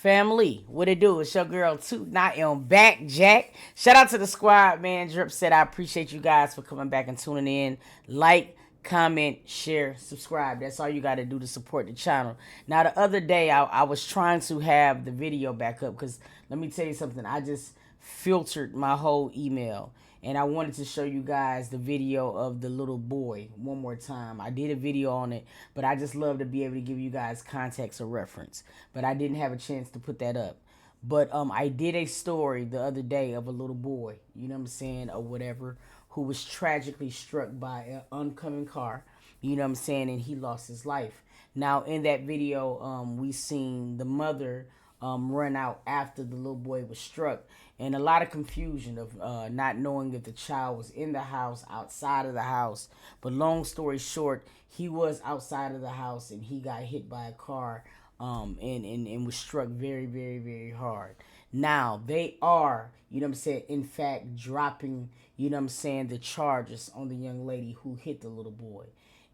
Family, what it do? It's your girl too. Not on back, Jack. Shout out to the squad, man. Drip said I appreciate you guys for coming back and tuning in. Like, comment, share, subscribe. That's all you got to do to support the channel. Now, the other day, I was trying to have the video back up because let me tell you something. I just filtered my whole email and I wanted to show you guys the video of the little boy one more time. I did a video on it, but I just love to be able to give you guys context or reference. But I didn't have a chance to put that up. But I did a story the other day of a little boy, you know what I'm saying, or whatever, who was tragically struck by an oncoming car, you know what I'm saying, and he lost his life. Now in that video, we seen the mother run out after the little boy was struck, and a lot of confusion of not knowing if the child was in the house, outside of the house. But long story short, he was outside of the house and he got hit by a car, and was struck very, very, very hard. Now they are, you know what I'm saying, in fact dropping, you know what I'm saying, the charges on the young lady who hit the little boy.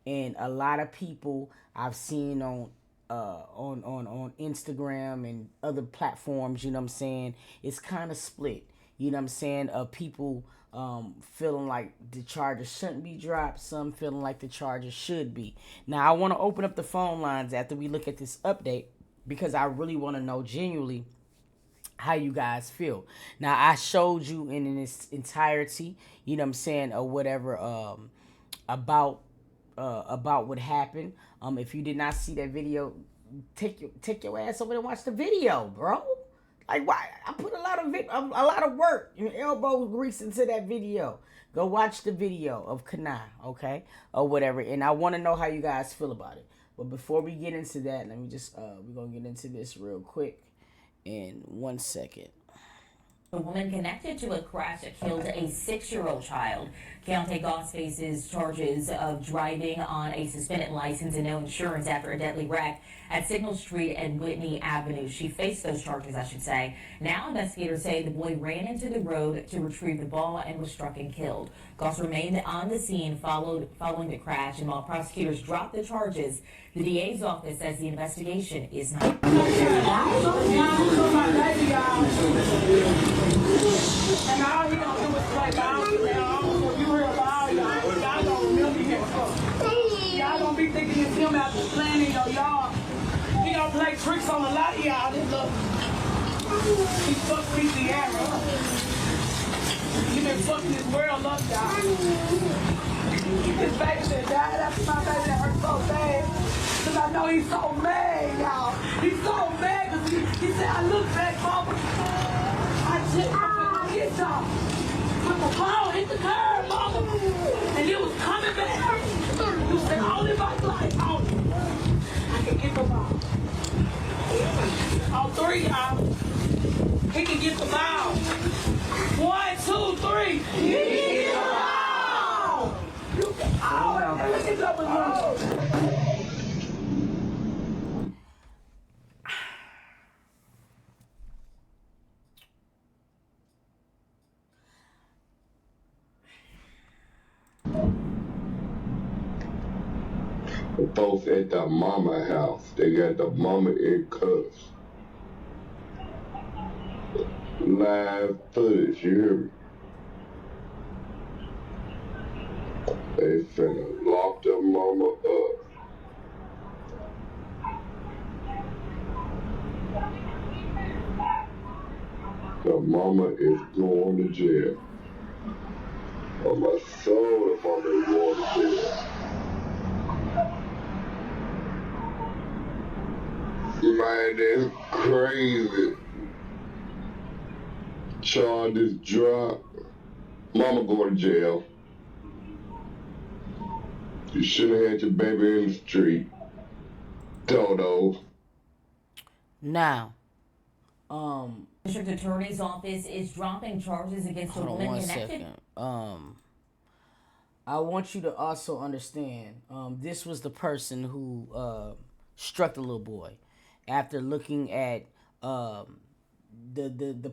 And a lot of people I've seen on Instagram and other platforms, you know what I'm saying, it's kind of split. You know what I'm saying? People feeling like the charges shouldn't be dropped, some feeling like the charges should be. Now I want to open up the phone lines after we look at this update because I really want to know genuinely how you guys feel. Now I showed you in its entirety, you know what I'm saying, or whatever, about about what happened. If you did not see that video, take your ass over and watch the video, bro. Like, why? I put a lot of work and elbow grease into that video. Go watch the video of Kani, okay, or whatever. And I want to know how you guys feel about it. But before we get into that, let me just we're gonna get into this real quick in 1 second. A woman connected to a crash that killed a 6-year-old child. Keontae Goss faces charges of driving on a suspended license and no insurance after a deadly wreck at Signal Street and Whitney Avenue. She faced those charges, I should say. Now investigators say the boy ran into the road to retrieve the ball and was struck and killed. Goss remained on the scene following the crash, and while prosecutors dropped the charges, the DA's office says the investigation is not. And all he gonna do is play ball. You real ball, y'all. Y'all gonna remember him. Y'all gonna be thinking it's him after playing in your yard. He gonna play tricks on a lot of y'all. This look. He fucked Louisiana. He been fucking this world up, y'all. His baby that died after my baby that hurt so bad. Cause I know he's so mad, y'all. He's so mad cause he said, I look back, mama. I just hit y'all. Put the ball hit the curb, mama. And it was coming back. You said, only my life, only. I can get the ball. All three, y'all. He can get the ball. 1, 2, 3. He can get the ball. You can, oh, look at that. Both at the mama house. They got the mama in cuffs. Live footage, you hear me? They finna lock the mama up. The mama is going to jail. On my soul, the mama is going to jail. Man, that's crazy. Charges dropped. Mama going to jail. You shouldn't have had your baby in the street. Toto. Now, District Attorney's Office is dropping charges against a hold on woman one connected. second. I want you to also understand, this was the person who struck the little boy. After looking at the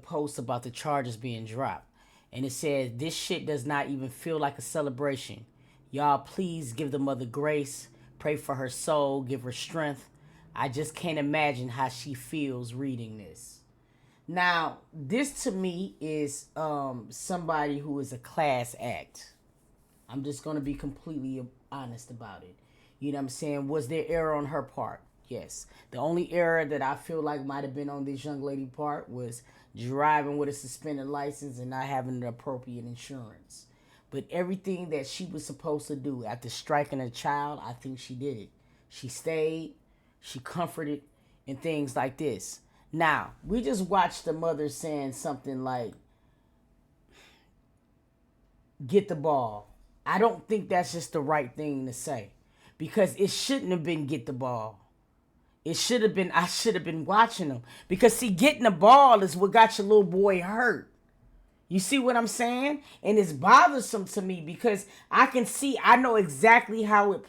post about the charges being dropped, and it said this shit does not even feel like a celebration. Y'all please give the mother grace, pray for her soul, give her strength. I just can't imagine how she feels reading this. Now, this to me is somebody who is a class act. I'm just going to be completely honest about it. You know what I'm saying? Was there error on her part? Yes. The only error that I feel like might have been on this young lady part was driving with a suspended license and not having the appropriate insurance. But everything that she was supposed to do after striking a child, I think she did it. She stayed, she comforted, and things like this. Now, we just watched the mother saying something like, get the ball. I don't think that's just the right thing to say. Because it shouldn't have been get the ball. It should have been, I should have been watching him. Because see, getting the ball is what got your little boy hurt. You see what I'm saying? And it's bothersome to me because I can see, I know exactly how it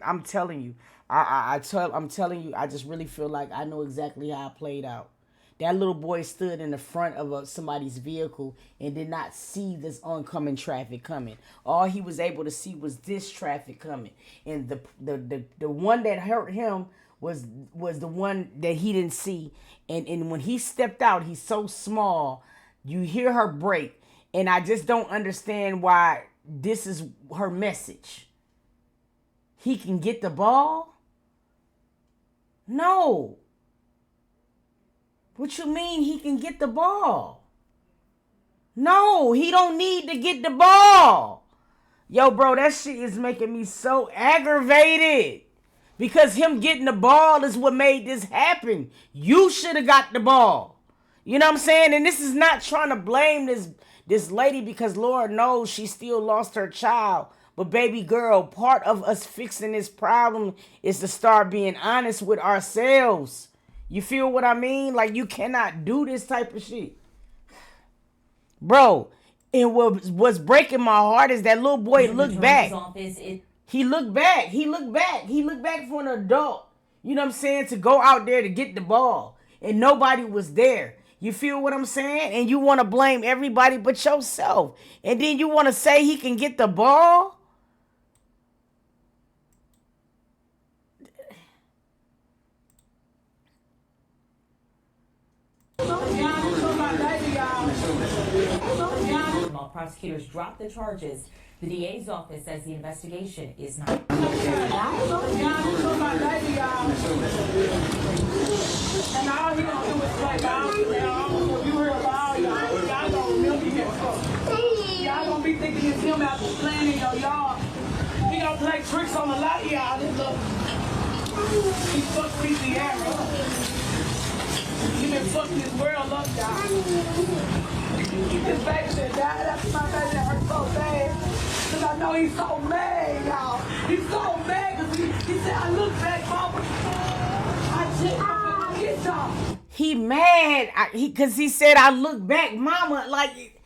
I'm telling you. I'm telling you, I just really feel like I know exactly how it played out. That little boy stood in the front of somebody's vehicle and did not see this oncoming traffic coming. All he was able to see was this traffic coming. And the one that hurt him was the one that he didn't see. And when he stepped out, he's so small, you hear her brake. And I just don't understand why this is her message. He can get the ball? No. What you mean he can get the ball? No, he don't need to get the ball. Yo, bro, that shit is making me so aggravated. Because him getting the ball is what made this happen. You should have got the ball. You know what I'm saying? And this is not trying to blame this lady because Lord knows she still lost her child. But baby girl, part of us fixing this problem is to start being honest with ourselves. You feel what I mean? Like you cannot do this type of shit. Bro, and what's breaking my heart is that little boy looked back. He looked back. He looked back. He looked back for an adult. You know what I'm saying? To go out there to get the ball. And nobody was there. You feel what I'm saying? And you want to blame everybody but yourself. And then you want to say he can get the ball? Prosecutors dropped the charges. The DA's office says the investigation is not. And all he gonna do is play ball. You heard about y'all. Y'all gonna remember him. Y'all gonna be thinking it's him out there playing in your yard. He gonna play tricks on a lot of y'all. He fucked Louisiana. He been fucking his world up, y'all. His baby that died after my baby that hurt so bad. Cause I know he's so mad, y'all. He's so mad cause he said, I look back, mama. I just get y'all. He mad cause he said, I look back, mama. Like,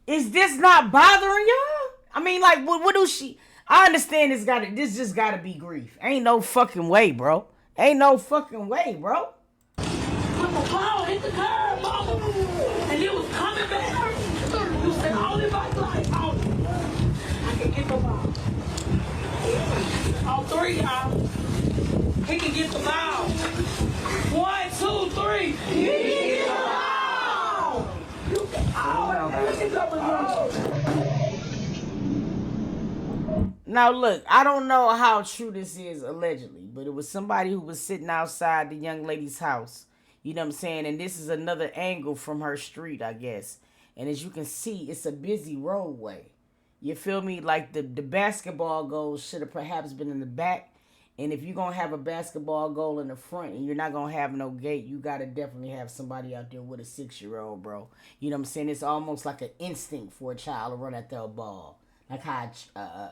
is this not bothering y'all? I mean, like, what do she? I understand this just gotta be grief. Ain't no fucking way, bro. Ain't no fucking way, bro. The ball hit the curb, mama. And it was coming back. You said, all in my life, I can get the ball. All three, y'all. He can get the ball. 1, 2, 3. He can get the ball. You can, Now look, I don't know how true this is allegedly, but it was somebody who was sitting outside the young lady's house. You know what I'm saying? And this is another angle from her street, I guess. And as you can see, it's a busy roadway. You feel me? Like the basketball goal should have perhaps been in the back. And if you're going to have a basketball goal in the front and you're not going to have no gate, you got to definitely have somebody out there with a 6-year-old, bro. You know what I'm saying? It's almost like an instinct for a child to run at their ball. Like how,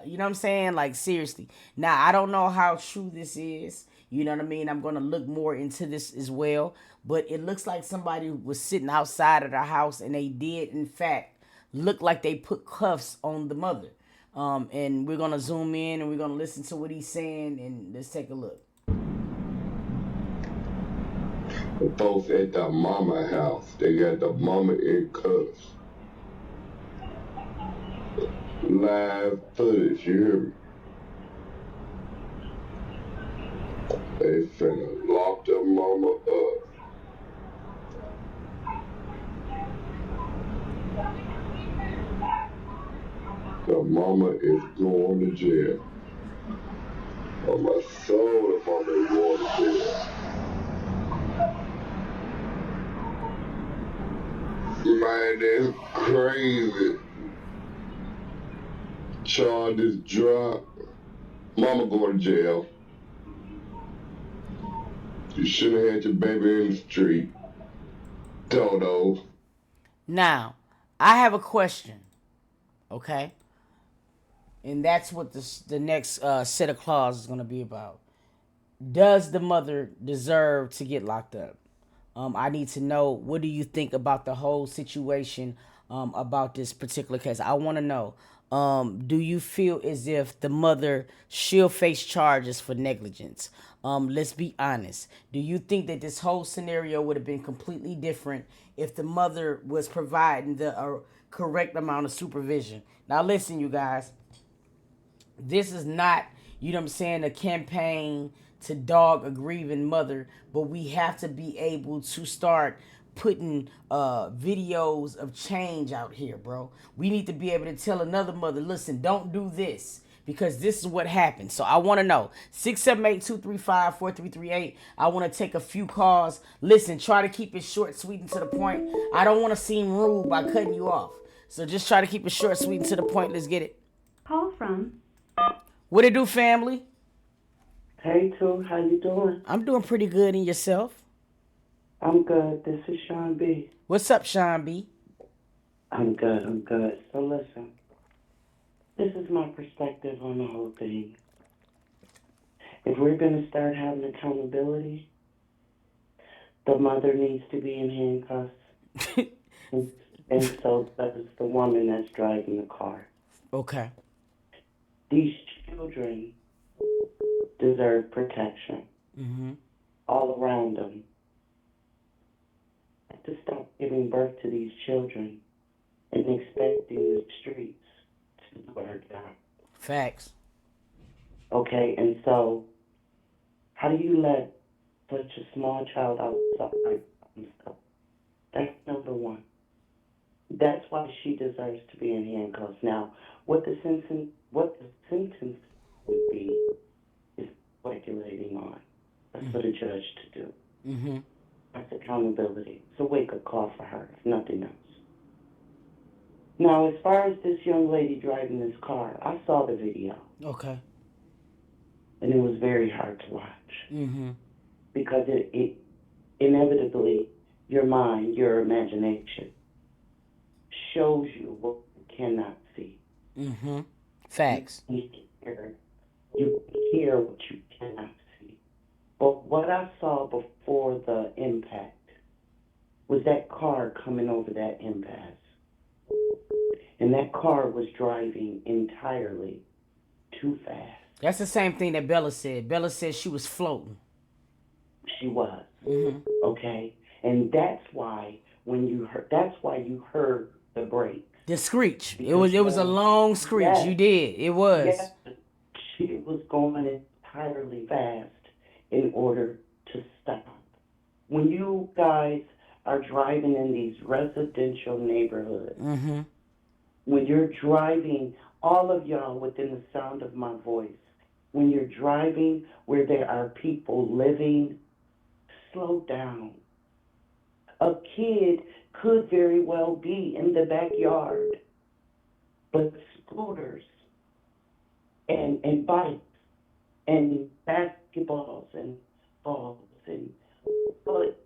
you know what I'm saying? Like, seriously. Now, I don't know how true this is. You know what I mean? I'm going to look more into this as well. But it looks like somebody was sitting outside of their house and they did, in fact, look like they put cuffs on the mother. And we're going to zoom in and we're going to listen to what he's saying and let's take a look. The folks at the mama house, they got the mama in cuffs. Live footage, you hear me? They finna lock their mama up. The mama is going to jail. On my soul, the mama is going to jail. Man, that's crazy. Charges dropped. Mama going to jail. You shouldn't have had your baby in the street. Dodo. Now, I have a question, okay? And that's what the next set of clauses is going to be about. Does the mother deserve to get locked up? I need to know, what do you think about the whole situation, about this particular case? I want to know, do you feel as if the mother should face charges for negligence? Let's be honest. Do you think that this whole scenario would have been completely different if the mother was providing the correct amount of supervision? Now, listen, you guys. This is not, you know what I'm saying, a campaign to dog a grieving mother, but we have to be able to start putting videos of change out here, bro. We need to be able to tell another mother, listen, don't do this, because this is what happened. So I want to know, 678-235-4338. I want to take a few calls. Listen, try to keep it short, sweet, and to the point. I don't want to seem rude by cutting you off. So just try to keep it short, sweet, and to the point. Let's get it. Call from. What it do, family? Hey, Too. How you doing? I'm doing pretty good. And yourself? I'm good. This is Sean B. What's up, Sean B? I'm good. So listen, this is my perspective on the whole thing. If we're going to start having accountability, the mother needs to be in handcuffs, and so does the woman that's driving the car. Okay. These children deserve protection all around them. To stop giving birth to these children and expecting the streets to do our job. Facts. Okay, and so how do you let such a small child outside and stuff? That's number one. That's why she deserves to be in handcuffs. Now, what the sentence would be is speculating on. That's for the judge to do. Mm-hmm. That's accountability. It's a wake-up call for her, if nothing else. Now, as far as this young lady driving this car, I saw the video. Okay. And it was very hard to watch. Mm-hmm. Because it inevitably, your mind, your imagination, shows you what you cannot see. Mm-hmm. Facts. You hear what you cannot see. But what I saw before the impact was that car coming over that impasse. And that car was driving entirely too fast. That's the same thing that Bella said. Bella said she was floating. She was. Mm-hmm. Okay? And that's why you heard the brakes. The screech. Because It was a long screech. Yes. You did. It was. Yes, she was going entirely fast in order to stop. When you guys are driving in these residential neighborhoods, when you're driving, all of y'all within the sound of my voice, when you're driving where there are people living, slow down. A kid could very well be in the backyard, but scooters and bikes and basketballs and balls and but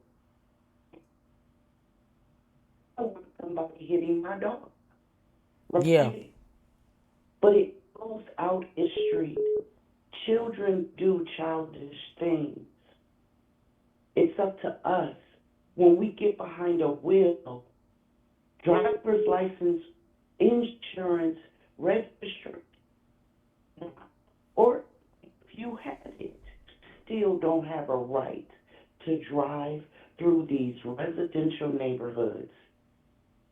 I don't want somebody hitting my dog. Okay? Yeah. But it goes out the street. Children do childish things. It's up to us. When we get behind a wheel, driver's license, insurance, registration, or if you have it, still don't have a right to drive through these residential neighborhoods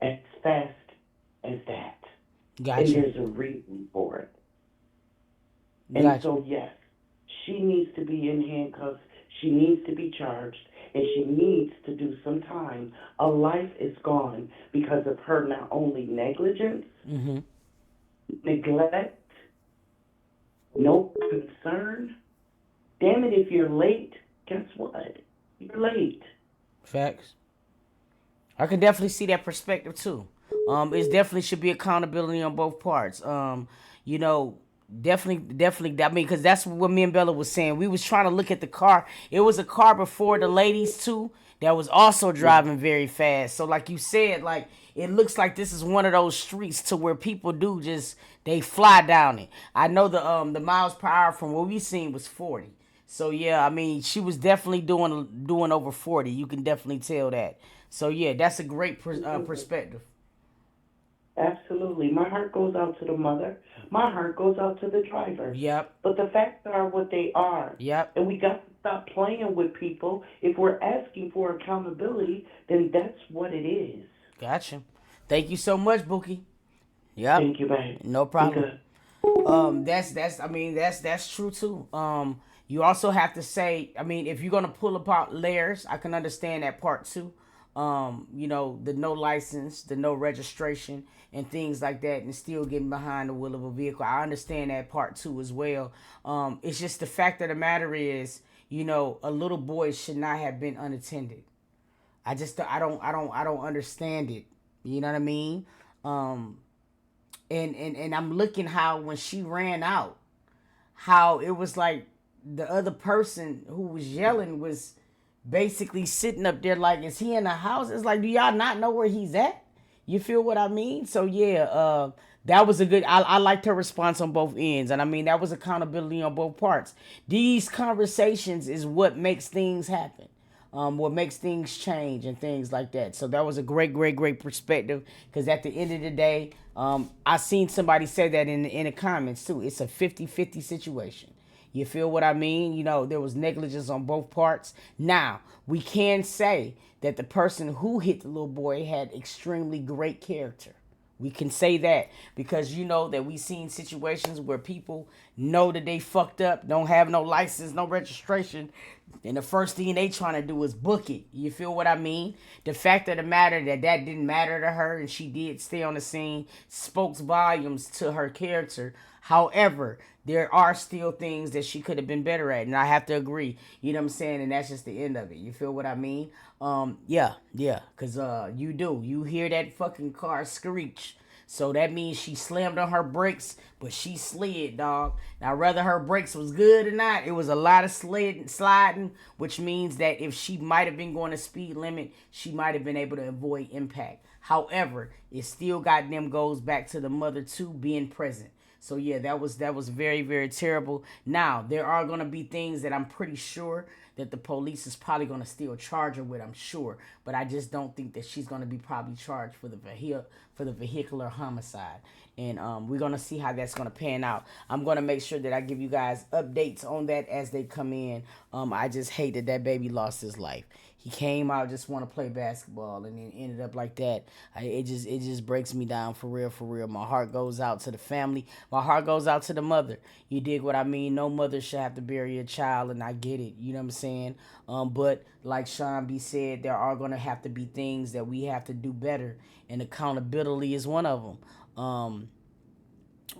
as fast as that. Gotcha. And there's a reason for it. And Gotcha. so, yes, she needs to be in handcuffs She needs to be charged and she needs to do some time. A life is gone because of her not only negligence, neglect, no concern. Damn it, if you're late, guess what? You're late. Facts. I can definitely see that perspective too. It definitely should be accountability on both parts. You know, definitely. I mean, because that's what me and Bella was saying. We was trying to look at the car. It was a car before the ladies too that was also driving very fast. So, like you said, like it looks like this is one of those streets to where people do just they fly down it. I know the miles per hour from what we seen was 40. So yeah, I mean, she was definitely doing over 40. You can definitely tell that. So yeah, that's a great perspective. Absolutely. My heart goes out to the mother. My heart goes out to the driver. Yep. But the facts are what they are. Yep. And we got to stop playing with people. If we're asking for accountability, then that's what it is. Gotcha. Thank you so much, Bookie. Yep. Thank you, babe. No problem. That's true too. You also have to say, I mean, if you're gonna pull apart layers, I can understand that part too. You know, the no license, the no registration, and things like that, and still getting behind the wheel of a vehicle. I understand that part too as well. It's just the fact of the matter is, you know, a little boy should not have been unattended. I don't understand it. You know what I mean? And I'm looking how when she ran out, how it was like the other person who was yelling was basically sitting up there like, is he in the house? It's like, do y'all not know where he's at? You feel what I mean? So yeah, that was a good, I liked her response on both ends. And I mean, that was accountability on both parts. These conversations is what makes things happen. What makes things change and things like that. So that was a great perspective. Because at the end of the day, I seen somebody say that in the comments too. It's a 50-50 situation. You feel what I mean? You know, there was negligence on both parts. Now, we can say that the person who hit the little boy had extremely great character. We can say that because you know that we seen situations where people know that they fucked up, don't have no license, no registration, and the first thing they trying to do is book it. You feel what I mean? The fact of the matter that didn't matter to her and she did stay on the scene spoke volumes to her character. However, there are still things that she could have been better at, and I have to agree. You know what I'm saying? And that's just the end of it. You feel what I mean? Yeah, because you hear that fucking car screech. So that means she slammed on her brakes, but she slid, dog. Now, whether her brakes was good or not, it was a lot of sliding, which means that if she might have been going the speed limit, she might have been able to avoid impact. However, it still goddamn goes back to the mother too being present. So yeah, that was very terrible. Now there are gonna be things that I'm pretty sure that the police is probably gonna still charge her with. I'm sure, but I just don't think that she's gonna be probably charged for the vehicular homicide. And we're gonna see how that's gonna pan out. I'm gonna make sure that I give you guys updates on that as they come in. I just hate that baby lost his life. He came out just want to play basketball and then ended up like that. It just breaks me down for real. My heart goes out to the family. My heart goes out to the mother. You dig what I mean? No mother should have to bury a child, and I get it. You know what I'm saying? But like Sean B said, there are gonna have to be things that we have to do better, and accountability is one of them.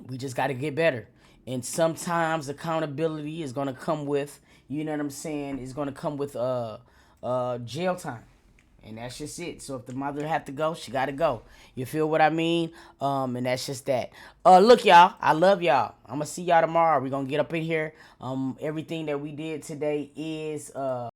We just got to get better. And sometimes accountability is going to come with, you know what I'm saying, is going to come with jail time. And that's just it. So if the mother have to go, she got to go. You feel what I mean? And that's just that. Look, y'all, I love y'all. I'm going to see y'all tomorrow. We're going to get up in here. Everything that we did today is